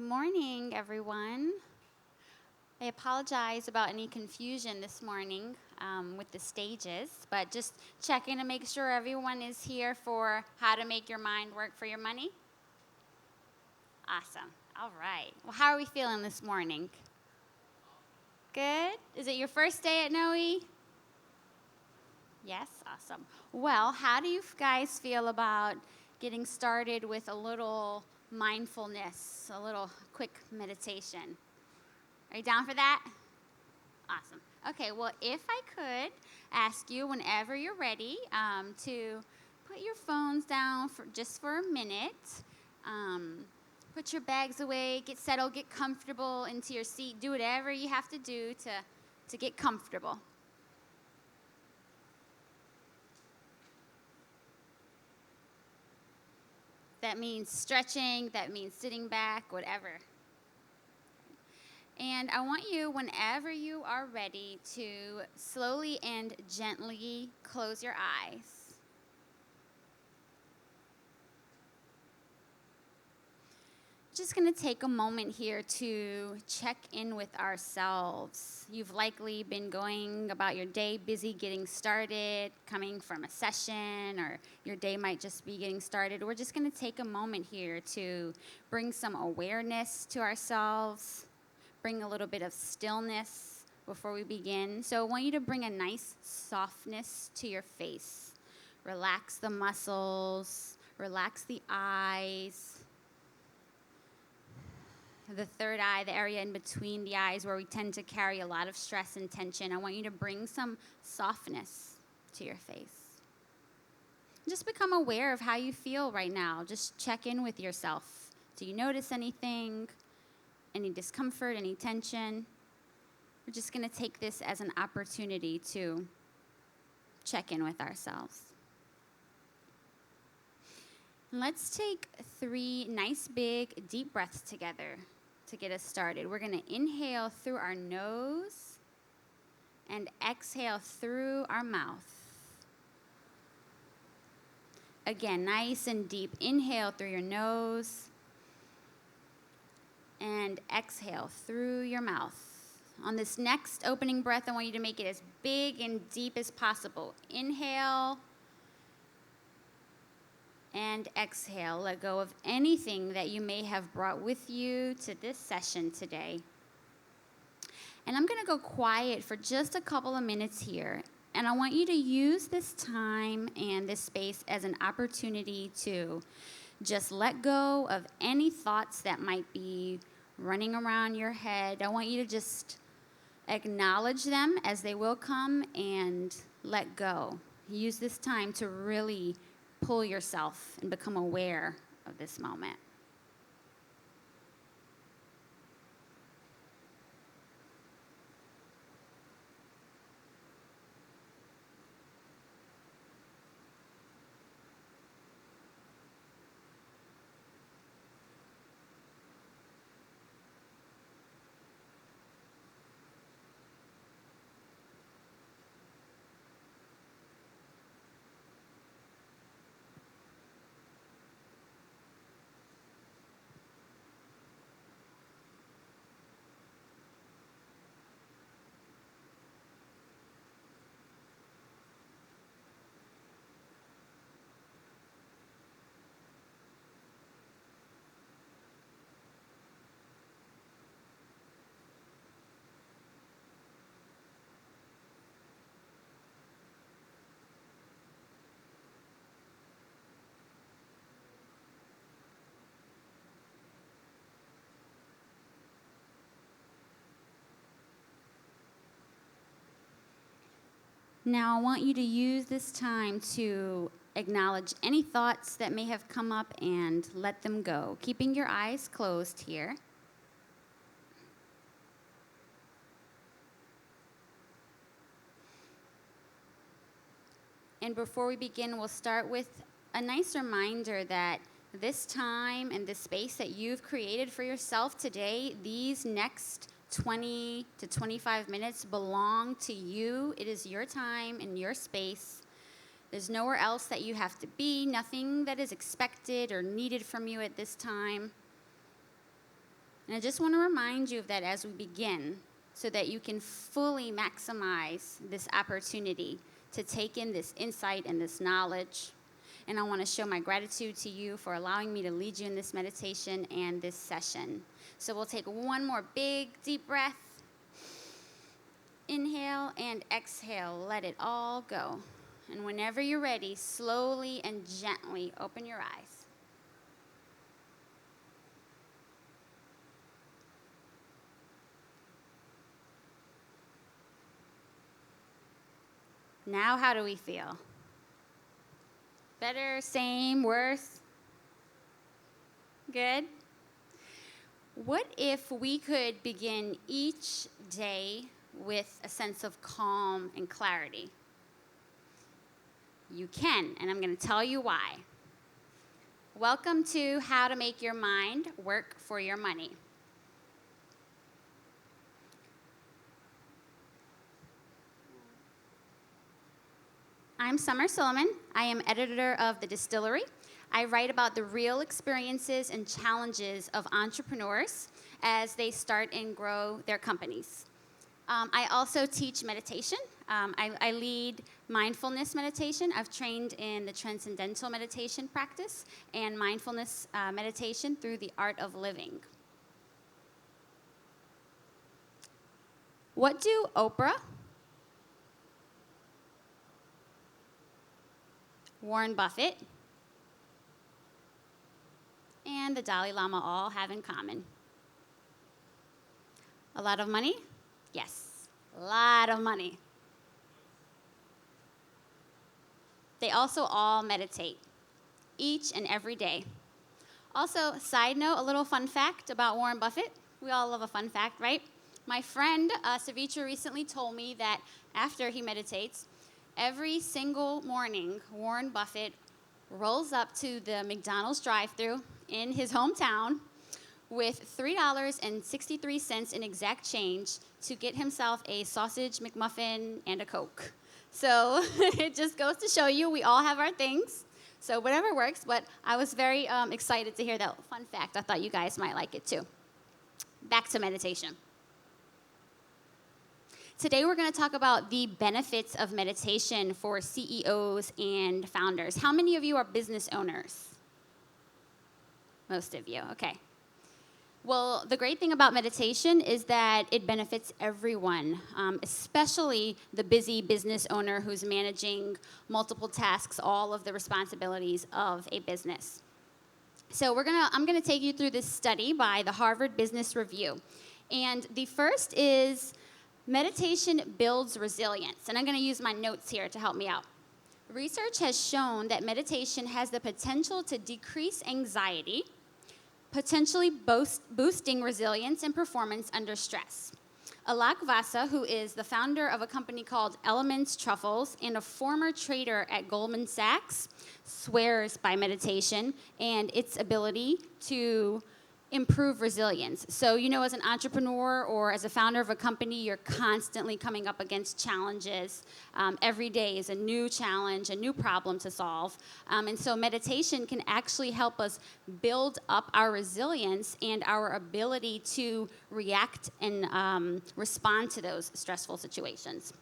Good morning, everyone. I apologize about any confusion this morning with the stages, but just checking to make sure everyone is here for how to make your mind work for your money. Awesome. All right. Well, how are we feeling this morning? Good? Is it your first day at Noe? Yes? Awesome. Well, how do you guys feel about getting started with a little mindfulness, a little quick meditation? Are you down for that? Awesome. Okay, well, if I could ask you whenever you're ready to put your phones down for just for a minute, put your bags away, get settled, get comfortable into your seat, do whatever you have to do to get comfortable. That means stretching, that means sitting back, whatever. And I want you, whenever you are ready, to slowly and gently close your eyes. Just going to take a moment here to check in with ourselves. You've likely been going about your day busy getting started, coming from a session, or your day might just be getting started. We're just going to take a moment here to bring some awareness to ourselves. Bring a little bit of stillness before we begin. So I want you to bring a nice softness to your face. Relax the muscles, relax the eyes, the third eye, the area in between the eyes where we tend to carry a lot of stress and tension. I want you to bring some softness to your face. Just become aware of how you feel right now. Just check in with yourself. Do you notice anything? Any discomfort, any tension? We're just going to take this as an opportunity to check in with ourselves. Let's take 3 nice big deep breaths together to get us started. We're going to inhale through our nose and exhale through our mouth. Again, nice and deep. Inhale through your nose and exhale through your mouth. On this next opening breath, I want you to make it as big and deep as possible. Inhale and exhale. Let go of anything that you may have brought with you to this session today. And I'm going to go quiet for just a couple of minutes here. And I want you to use this time and this space as an opportunity to just let go of any thoughts that might be running around your head. I want you to just acknowledge them as they will come and let go. Use this time to really pull yourself and become aware of this moment. Now, I want you to use this time to acknowledge any thoughts that may have come up and let them go, keeping your eyes closed here. And before we begin, we'll start with a nice reminder that this time and this space that you've created for yourself today, these next 20 to 25 minutes belong to you. It is your time and your space. There's nowhere else that you have to be, nothing that is expected or needed from you at this time. And I just want to remind you of that as we begin, so that you can fully maximize this opportunity to take in this insight and this knowledge. And I want to show my gratitude to you for allowing me to lead you in this meditation and this session. So we'll take one more big, deep breath. Inhale and exhale. Let it all go. And whenever you're ready, slowly and gently open your eyes. Now, how do we feel? Better, same, worse? Good? What if we could begin each day with a sense of calm and clarity? You can, and I'm going to tell you why. Welcome to How to Make Your Mind Work for Your Money. I'm Summer Suleiman. I am editor of The Distillery. I write about the real experiences and challenges of entrepreneurs as they start and grow their companies. I also teach meditation. I lead mindfulness meditation. I've trained in the transcendental meditation practice and mindfulness meditation through the art of living. What do Oprah, Warren Buffett, and the Dalai Lama all have in common? A lot of money? Yes, a lot of money. They also all meditate, each and every day. Also, side note, a little fun fact about Warren Buffett. We all love a fun fact, right? My friend Savitra recently told me that after he meditates, every single morning, Warren Buffett rolls up to the McDonald's drive-thru in his hometown with $3.63 in exact change to get himself a sausage McMuffin and a Coke. So it just goes to show you we all have our things. So whatever works, but I was very excited to hear that fun fact. I thought you guys might like it too. Back to meditation. Today we're going to talk about the benefits of meditation for CEOs and founders. How many of you are business owners? Most of you, okay. Well, the great thing about meditation is that it benefits everyone, especially the busy business owner who's managing multiple tasks, all of the responsibilities of a business. So I'm going to take you through this study by the Harvard Business Review. And the first is meditation builds resilience. And I'm going to use my notes here to help me out. Research has shown that meditation has the potential to decrease anxiety, potentially boosting resilience and performance under stress. Alak Vasa, who is the founder of a company called Elements Truffles and a former trader at Goldman Sachs, swears by meditation and its ability to improve resilience. So, as an entrepreneur or as a founder of a company, you're constantly coming up against challenges. Every day is a new challenge, a new problem to solve. And so meditation can actually help us build up our resilience and our ability to react and respond to those stressful situations.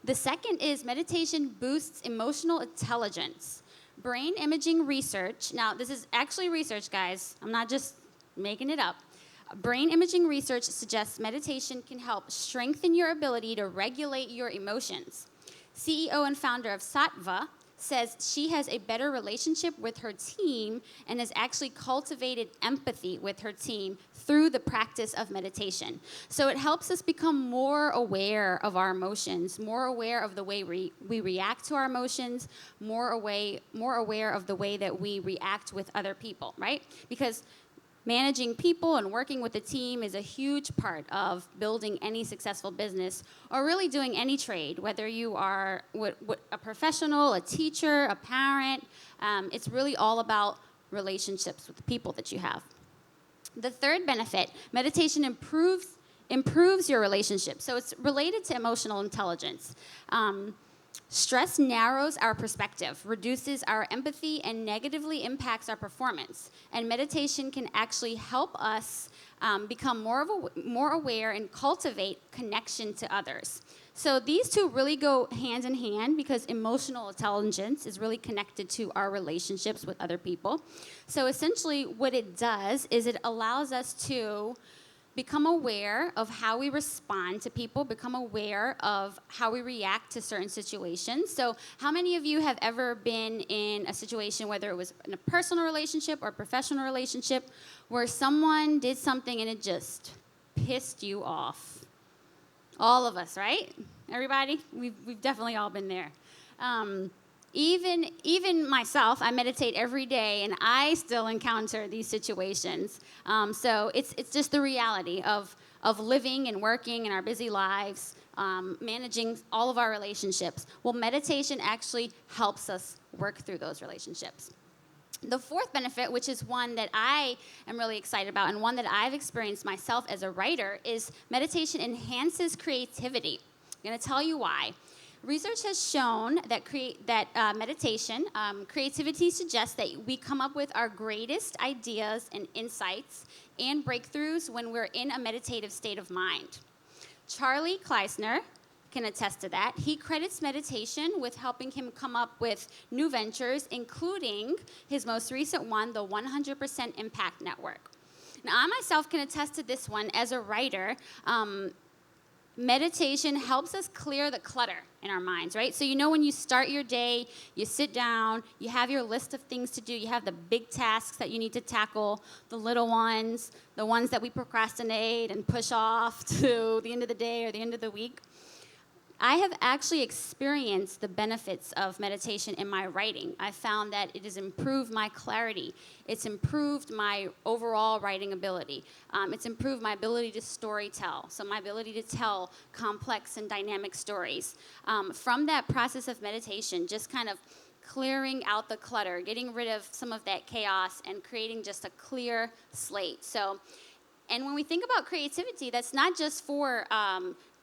The second is meditation boosts emotional intelligence. Brain imaging research, now this is actually research, guys. I'm not just making it up. Brain imaging research suggests meditation can help strengthen your ability to regulate your emotions. CEO and founder of Sattva says she has a better relationship with her team and has actually cultivated empathy with her team through the practice of meditation. So it helps us become more aware of our emotions, more aware of the way we react to our emotions, more aware of the way that we react with other people, right? Because managing people and working with a team is a huge part of building any successful business or really doing any trade, whether you are a professional, a teacher, a parent. It's really all about relationships with the people that you have. The third benefit, meditation improves your relationship. So it's related to emotional intelligence. Stress narrows our perspective, reduces our empathy, and negatively impacts our performance. And meditation can actually help us become more aware and cultivate connection to others. So these two really go hand in hand because emotional intelligence is really connected to our relationships with other people. So essentially what it does is it allows us to become aware of how we respond to people, become aware of how we react to certain situations. So how many of you have ever been in a situation, whether it was in a personal relationship or a professional relationship, where someone did something and it just pissed you off? All of us, right? Everybody? We've definitely all been there. Even myself, I meditate every day, and I still encounter these situations. So it's just the reality of living and working in our busy lives, managing all of our relationships. Well, meditation actually helps us work through those relationships. The fourth benefit, which is one that I am really excited about and one that I've experienced myself as a writer, is meditation enhances creativity. I'm going to tell you why. Research has shown that meditation, creativity suggests that we come up with our greatest ideas and insights and breakthroughs when we're in a meditative state of mind. Charlie Kleisner can attest to that. He credits meditation with helping him come up with new ventures, including his most recent one, the 100% Impact Network. Now, I myself can attest to this one as a writer. Meditation helps us clear the clutter in our minds, right? So when you start your day, you sit down, you have your list of things to do, you have the big tasks that you need to tackle, the little ones, the ones that we procrastinate and push off to the end of the day or the end of the week. I have actually experienced the benefits of meditation in my writing. I found that it has improved my clarity. It's improved my overall writing ability. It's improved my ability to storytell, so my ability to tell complex and dynamic stories. From that process of meditation, just kind of clearing out the clutter, getting rid of some of that chaos, and creating just a clear slate. And when we think about creativity, that's not just for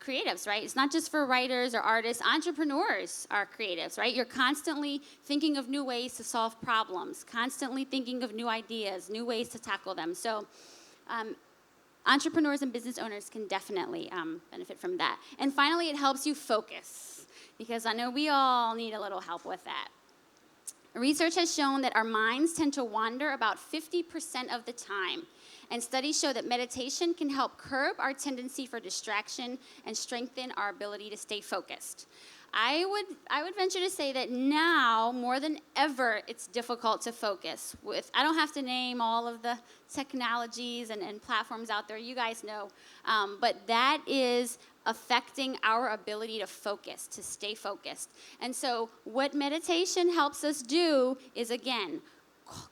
creatives, right? It's not just for writers or artists. Entrepreneurs are creatives, right? You're constantly thinking of new ways to solve problems, constantly thinking of new ideas, new ways to tackle them. So entrepreneurs and business owners can definitely benefit from that. And finally, it helps you focus, because I know we all need a little help with that. Research has shown that our minds tend to wander about 50% of the time. And studies show that meditation can help curb our tendency for distraction and strengthen our ability to stay focused. I would venture to say that now, more than ever, it's difficult to focus. I don't have to name all of the technologies and platforms out there. You guys know. But that is affecting our ability to focus, to stay focused. And so what meditation helps us do is, again,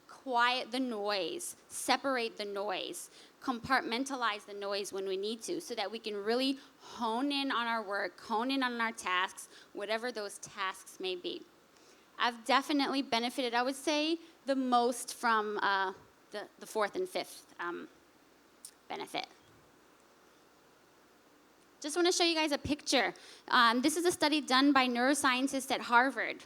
quiet the noise, separate the noise, compartmentalize the noise when we need to, so that we can really hone in on our work, hone in on our tasks, whatever those tasks may be. I've definitely benefited, I would say, the most from the fourth and fifth benefit. Just want to show you guys a picture. This is a study done by neuroscientists at Harvard.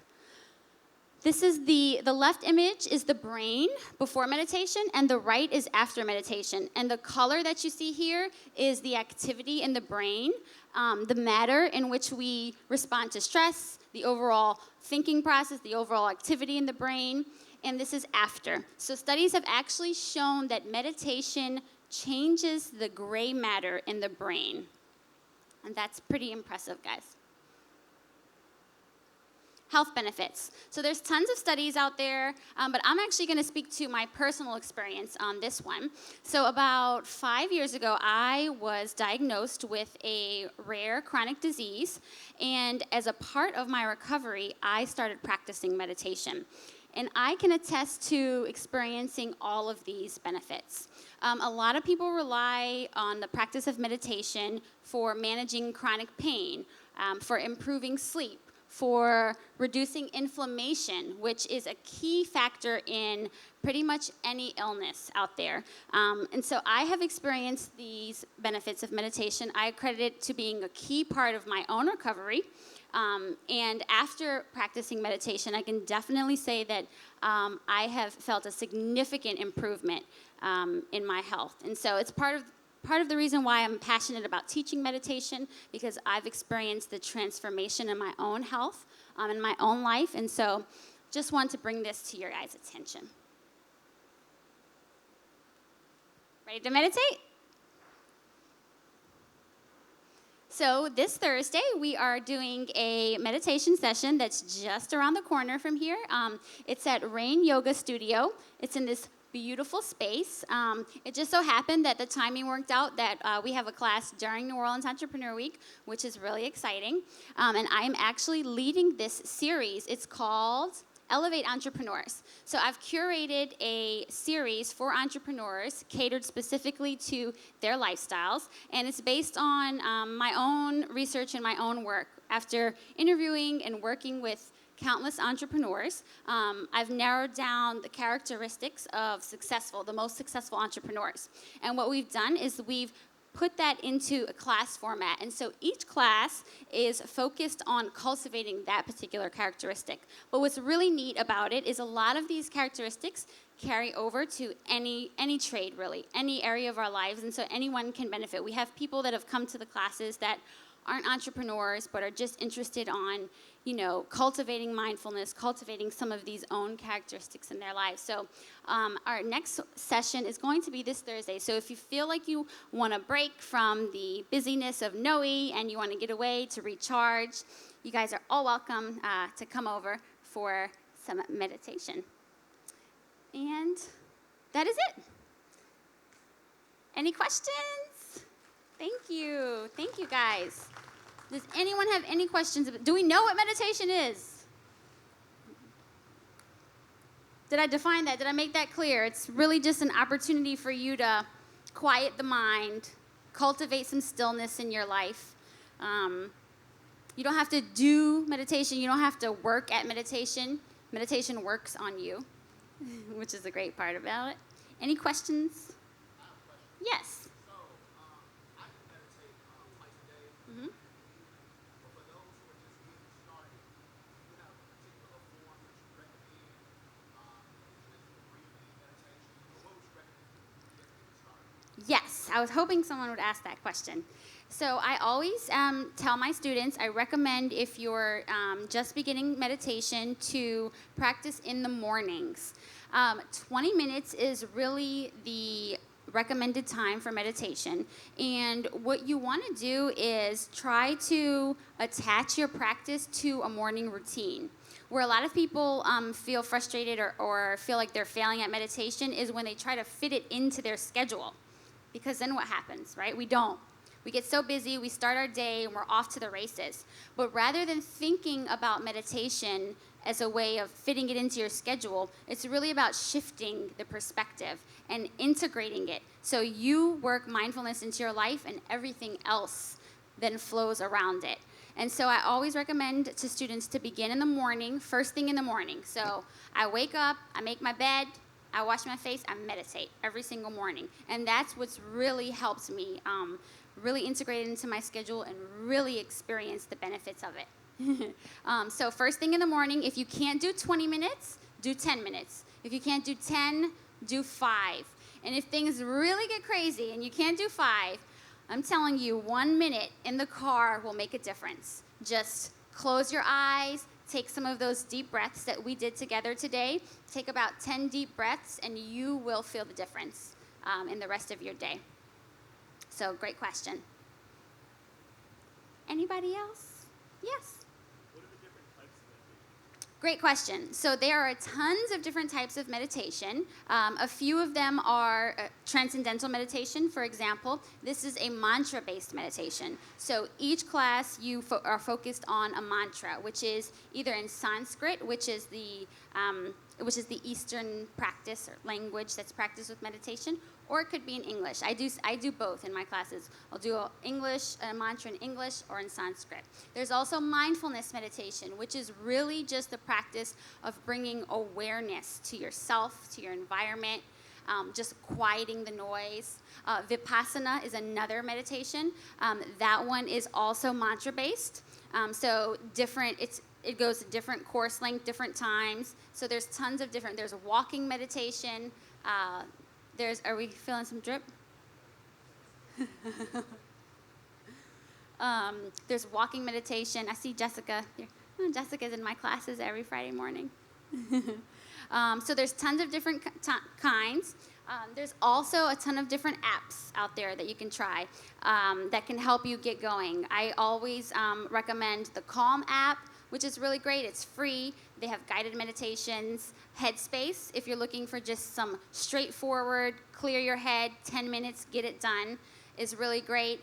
This is the left image is the brain before meditation, and the right is after meditation. And the color that you see here is the activity in the brain, the matter in which we respond to stress, the overall thinking process, the overall activity in the brain, and this is after. So studies have actually shown that meditation changes the gray matter in the brain. And that's pretty impressive, guys. Health benefits. So there's tons of studies out there, but I'm actually going to speak to my personal experience on this one. So about 5 years ago, I was diagnosed with a rare chronic disease, and as a part of my recovery, I started practicing meditation. And I can attest to experiencing all of these benefits. A lot of people rely on the practice of meditation for managing chronic pain, for improving sleep, for reducing inflammation, which is a key factor in pretty much any illness out there. And so I have experienced these benefits of meditation. I accredit it to being a key part of my own recovery. And after practicing meditation, I can definitely say that I have felt a significant improvement in my health. And so it's part of the reason why I'm passionate about teaching meditation, because I've experienced the transformation in my own health, in my own life. And so just want to bring this to your guys' attention. Ready to meditate? So this Thursday, we are doing a meditation session that's just around the corner from here. It's at Rain Yoga Studio. It's in this beautiful space. It just so happened that the timing worked out that we have a class during New Orleans Entrepreneur Week, which is really exciting. And I'm actually leading this series. It's called Elevate Entrepreneurs. So I've curated a series for entrepreneurs catered specifically to their lifestyles, and it's based on my own research and my own work. After interviewing and working with countless entrepreneurs, I've narrowed down the characteristics of the most successful entrepreneurs. And what we've done is we've put that into a class format. And so each class is focused on cultivating that particular characteristic. But what's really neat about it is a lot of these characteristics carry over to any trade, really, any area of our lives. And so anyone can benefit. We have people that have come to the classes that aren't entrepreneurs, but are just interested on, cultivating mindfulness, cultivating some of these own characteristics in their lives. So our next session is going to be this Thursday. So if you feel like you want to break from the busyness of Noe and you want to get away to recharge, you guys are all welcome to come over for some meditation. And that is it. Any questions? Thank you. Thank you, guys. Does anyone have any questions? Do we know what meditation is? Did I define that? Did I make that clear? It's really just an opportunity for you to quiet the mind, cultivate some stillness in your life. You don't have to do meditation. You don't have to work at meditation. Meditation works on you, which is the great part about it. Any questions? Yes. Yes, I was hoping someone would ask that question. So I always tell my students, I recommend if you're just beginning meditation to practice in the mornings. 20 minutes is really the recommended time for meditation. And what you want to do is try to attach your practice to a morning routine. Where a lot of people feel frustrated or feel like they're failing at meditation is when they try to fit it into their schedule. Because then what happens, right? We don't. We get so busy, we start our day, and we're off to the races. But rather than thinking about meditation as a way of fitting it into your schedule, it's really about shifting the perspective and integrating it. So you work mindfulness into your life, and everything else then flows around it. And so I always recommend to students to begin in the morning, first thing in the morning. So I wake up, I make my bed, I wash my face, I meditate every single morning. And that's what's really helped me really integrate it into my schedule and really experience the benefits of it. So first thing in the morning, if you can't do 20 minutes, do 10 minutes. If you can't do 10, do 5. And if things really get crazy and you can't do 5, I'm telling you, 1 minute in the car will make a difference. Just close your eyes, take some of those deep breaths that we did together today. Take about 10 deep breaths, and you will feel the difference in the rest of your day. So, great question. Anybody else? Yes? What are the different types of meditation? Great question. So there are tons of different types of meditation. A few of them are transcendental meditation, for example. This is a mantra-based meditation. So each class you are focused on a mantra, which is either in Sanskrit, which is the Eastern practice or language that's practiced with meditation, or it could be in English. I do both in my classes. I'll do a mantra in English or in Sanskrit. There's also mindfulness meditation, which is really just the practice of bringing awareness to yourself, to your environment, just quieting the noise. Vipassana is another meditation. That one is also mantra-based. So it goes to different course length, different times. So there's tons of different, there's a walking meditation. Are we feeling some drip? There's walking meditation. I see Jessica here. Oh, Jessica's in my classes every Friday morning. So there's tons of different kinds. There's also a ton of different apps out there that you can try that can help you get going. I always recommend the Calm app, which is really great. It's free. They have guided meditations. Headspace, if you're looking for just some straightforward, clear your head, 10 minutes, get it done, is really great.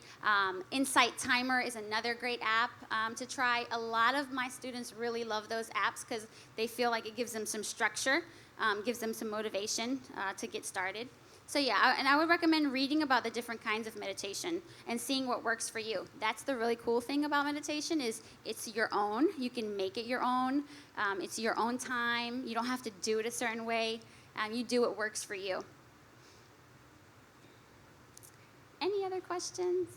Insight Timer is another great app to try. A lot of my students really love those apps because they feel like it gives them some structure, gives them some motivation to get started. So yeah, and I would recommend reading about the different kinds of meditation and seeing what works for you. That's the really cool thing about meditation is it's your own. You can make it your own. It's your own time. You don't have to do it a certain way. You do what works for you. Any other questions?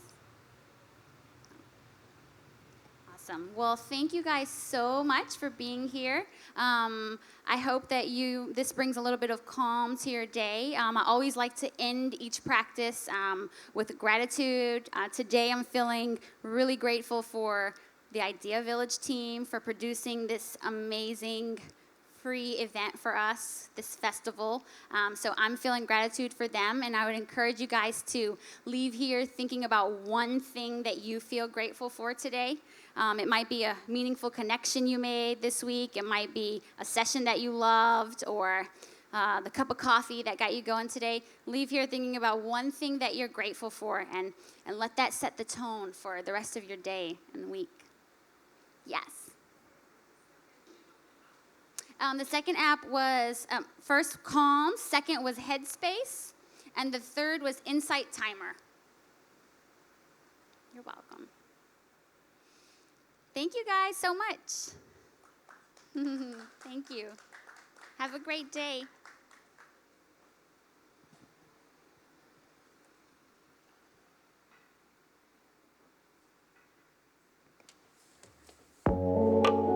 Awesome. Well, thank you guys so much for being here. I hope that this brings a little bit of calm to your day. I always like to end each practice with gratitude. Today I'm feeling really grateful for the Idea Village team for producing this amazing free event for us, this festival. So I'm feeling gratitude for them, and I would encourage you guys to leave here thinking about one thing that you feel grateful for today. It might be a meaningful connection you made this week. It might be a session that you loved or the cup of coffee that got you going today. Leave here thinking about one thing that you're grateful for and let that set the tone for the rest of your day and week. Yes. The second app was first Calm, second was Headspace, and the third was Insight Timer. You're welcome. Thank you guys so much. Thank you. Have a great day.